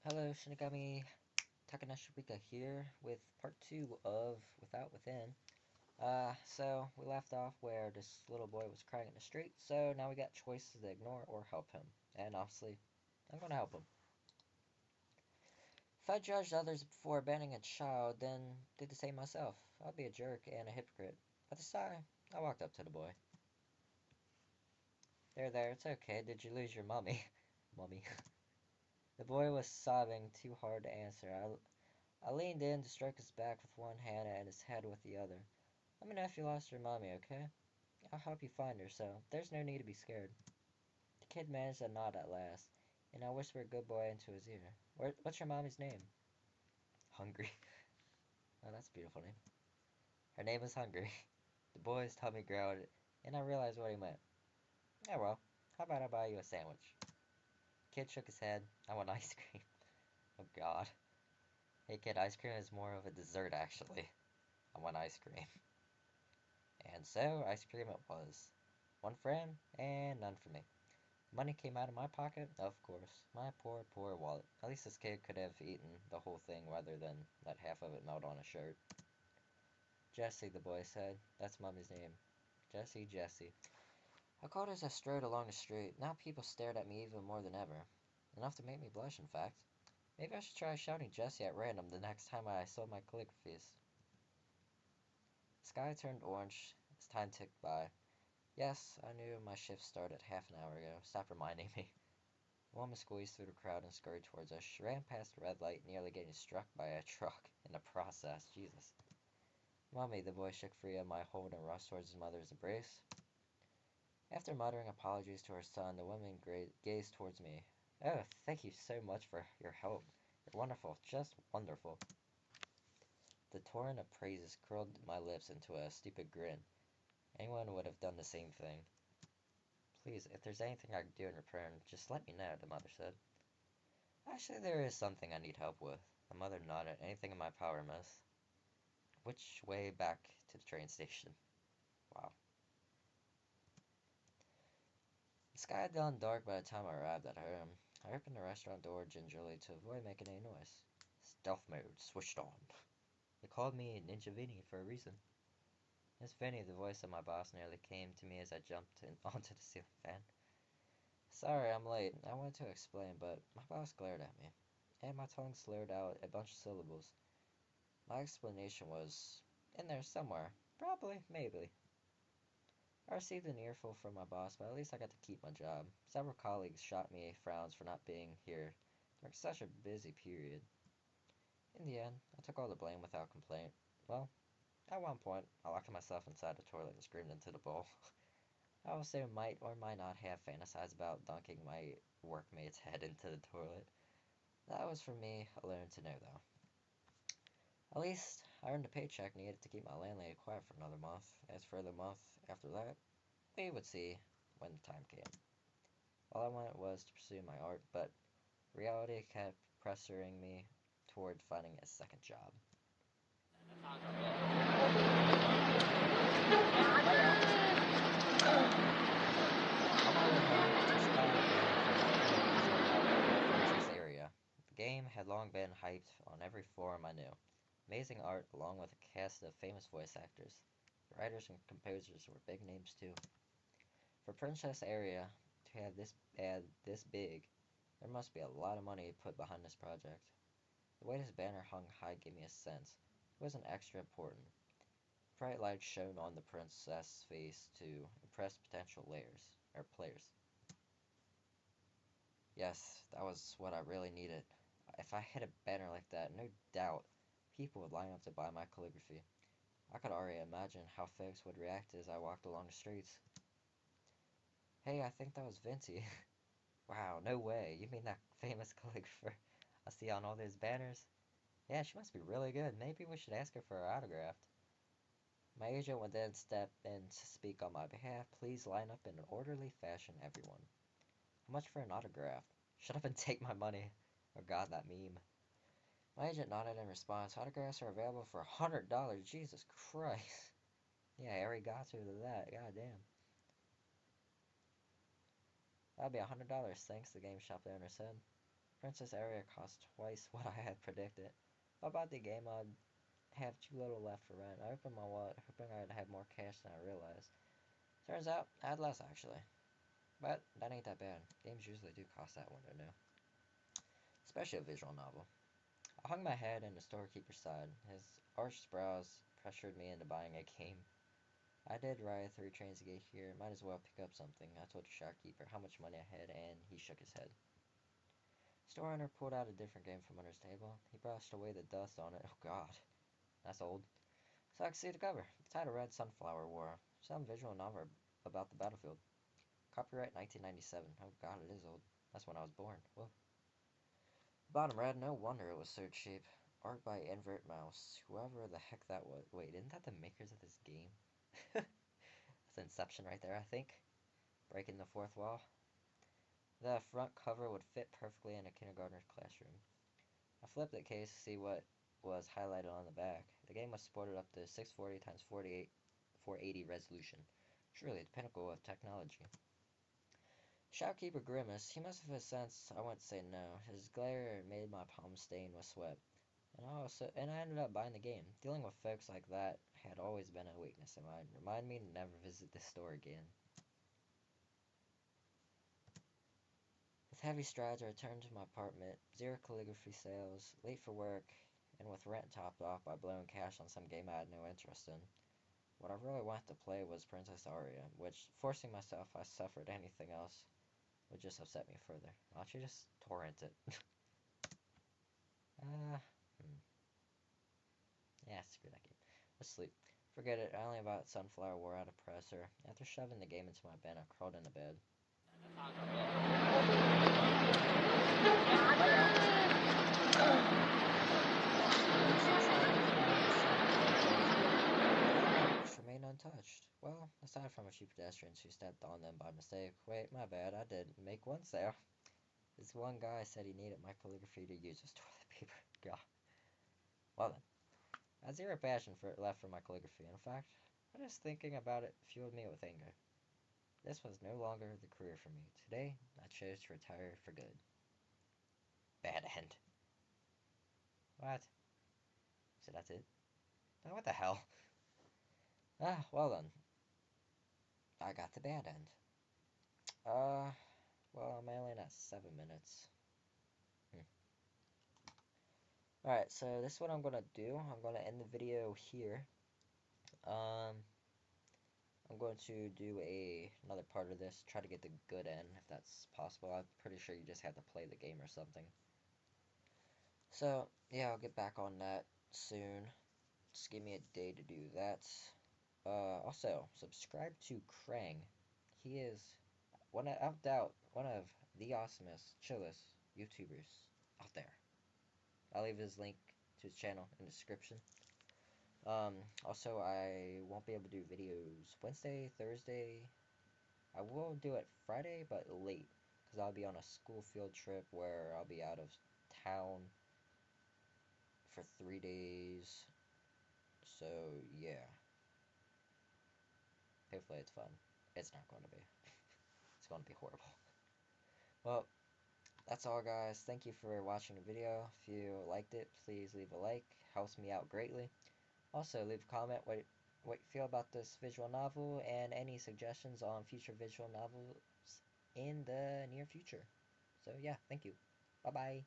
Hello, Shinigami Takanashibika here with part 2 of Without Within. So we left off where this little boy was crying in the street, so now we got choices to ignore or help him. And obviously, I'm gonna help him. If I judged others before abandoning a child, then did the same myself, I'd be a jerk and a hypocrite. But this time, I walked up to the boy. There, it's okay. Did you lose your mummy? Mummy. The boy was sobbing too hard to answer. I leaned in to stroke his back with one hand and his head with the other. Let me know if you lost your mommy, okay? I'll help you find her, so there's no need to be scared. The kid managed to nod at last, and I whispered good boy into his ear. What's your mommy's name? Hungry. Oh, that's a beautiful name. Her name is Hungry. The boy's tummy growled, and I realized what he meant. Oh well, how about I buy you a sandwich? The kid shook his head. I want ice cream. Oh god. Hey kid, ice cream is more of a dessert actually. I want ice cream. And so, ice cream it was. One for him, and none for me. Money came out of my pocket, of course. My poor, poor wallet. At least this kid could have eaten the whole thing rather than let half of it melt on his shirt. Jesse, the boy said. That's Mummy's name. Jesse, Jesse. I called as I strode along the street. Now people stared at me even more than ever. Enough to make me blush, in fact. Maybe I should try shouting Jesse at random the next time I sold my calligraphies. The sky turned orange as time ticked by. Yes, I knew my shift started half an hour ago. Stop reminding me. A woman squeezed through the crowd and scurried towards us. She ran past the red light, nearly getting struck by a truck in the process. Jesus. Mommy, the boy shook free of my hold and rushed towards his mother's embrace. After muttering apologies to her son, the woman gazed towards me. Oh, thank you so much for your help. You're wonderful, just wonderful. The torrent of praises curled my lips into a stupid grin. Anyone would have done the same thing. Please, if there's anything I can do in return, just let me know, the mother said. Actually, there is something I need help with. The mother nodded. Anything in my power, miss. Which way back to the train station? Wow. The sky had gone dark by the time I arrived at home. I opened the restaurant door gingerly to avoid making any noise. Stealth mode switched on. They called me Ninja Vinny for a reason. Miss Vinny, the voice of my boss, nearly came to me as I jumped onto the ceiling fan. Sorry, I'm late. I wanted to explain, but my boss glared at me, and my tongue slurred out a bunch of syllables. My explanation was in there somewhere. Probably, maybe. I received an earful from my boss, but at least I got to keep my job. Several colleagues shot me frowns for not being here during such a busy period. In the end, I took all the blame without complaint. Well, at one point, I locked myself inside the toilet and screamed into the bowl. I also might or might not have fantasized about dunking my workmate's head into the toilet. That was for me alone to know, though. At least, I earned a paycheck needed to keep my landlady quiet for another month. As for the month after that, we would see when the time came. All I wanted was to pursue my art, but reality kept pressuring me toward finding a second job. On my way home, I spotted a game for my enemies in the Princess area. The game had long been hyped on every forum I knew. Amazing art, along with a cast of famous voice actors. The writers and composers were big names too. For Princess area to have this ad this big, there must be a lot of money put behind this project. The way this banner hung high gave me a sense it wasn't extra important. Bright light shone on the princess' face to impress potential players. Yes, that was what I really needed. If I hit a banner like that, no doubt people would line up to buy my calligraphy. I could already imagine how folks would react as I walked along the streets. Hey, I think that was Vinci. Wow, no way. You mean that famous calligrapher I see on all those banners? Yeah, she must be really good. Maybe we should ask her for her autograph. My agent would then step in to speak on my behalf. Please line up in an orderly fashion, everyone. How much for an autograph? Shut up and take my money. Oh god, that meme. My agent nodded in response. Autographs are available for $100. Jesus Christ. Yeah, I already got to that. God damn. That'll be $100, thanks, the game shop owner said. Princess Aria cost twice what I had predicted. If I bought the game, I'd have too little left for rent. I opened my wallet, hoping I'd have more cash than I realized. Turns out, I had less actually. But that ain't that bad. Games usually do cost that when they're new. Especially a visual novel. I hung my head in the storekeeper's side. His arched brows pressured me into buying a game. I did ride 3 trains to get here. Might as well pick up something. I told the shopkeeper how much money I had, and he shook his head. Store owner pulled out a different game from under his table. He brushed away the dust on it. Oh god, that's old. So I could see the cover. The title read Sunflower War. Some visual novel about the battlefield. Copyright 1997. Oh god, it is old. That's when I was born. Whoa. Bottom read, no wonder it was so cheap. Art by Invert Mouse. Whoever the heck that was. Wait, isn't that the makers of this game? That's Inception right there, I think. Breaking the fourth wall. The front cover would fit perfectly in a kindergartner's classroom. I flipped the case to see what was highlighted on the back. The game was supported up to 640 x 480 resolution. Truly the pinnacle of technology. Shopkeeper grimaced. He must have sensed I wouldn't say no. His glare made my palms stain with sweat. And I ended up buying the game. Dealing with folks like that had always been a weakness of mine. Remind me to never visit this store again. With heavy strides, I returned to my apartment. 0 calligraphy sales, late for work, and with rent topped off by blowing cash on some game I had no interest in. What I really wanted to play was Princess Aria, which, forcing myself if I suffered anything else, would just upset me further. Why don't you just torrent it? Yeah, screw that game. Let's sleep. Forget it, I only bought Sunflower War out of presser. After shoving the game into my bin, I crawled into bed. Remain untouched. Well, aside from a few pedestrians who stepped on them by mistake. Wait, my bad, I did make one sale. This one guy said he needed my calligraphy to use as toilet paper. God. Well then. I had 0 passion left for my calligraphy. In fact, just thinking about it fueled me with anger. This was no longer the career for me. Today, I chose to retire for good. Bad end. What? So that's it? Oh, what the hell? Ah, well then. I got the bad end. Well, I'm only at 7 minutes. Alright, so this is what I'm gonna do. I'm gonna end the video here. I'm going to do another part of this, try to get the good end, if that's possible. I'm pretty sure you just have to play the game or something. So, yeah, I'll get back on that soon. Just give me a day to do that. Also, subscribe to Krang. He is, without doubt, one of the awesomest, chillest YouTubers out there. I'll leave his link to his channel in the description. Also, I won't be able to do videos Wednesday, Thursday. I will do it Friday, but late, because I'll be on a school field trip where I'll be out of town for 3 days. So, yeah. Hopefully it's fun. It's not going to be. It's going to be horrible. Well, that's all, guys. Thank you for watching the video. If you liked it, please leave a like. Helps me out greatly. Also, leave a comment what you feel about this visual novel and any suggestions on future visual novels in the near future. So, yeah, thank you. Bye-bye.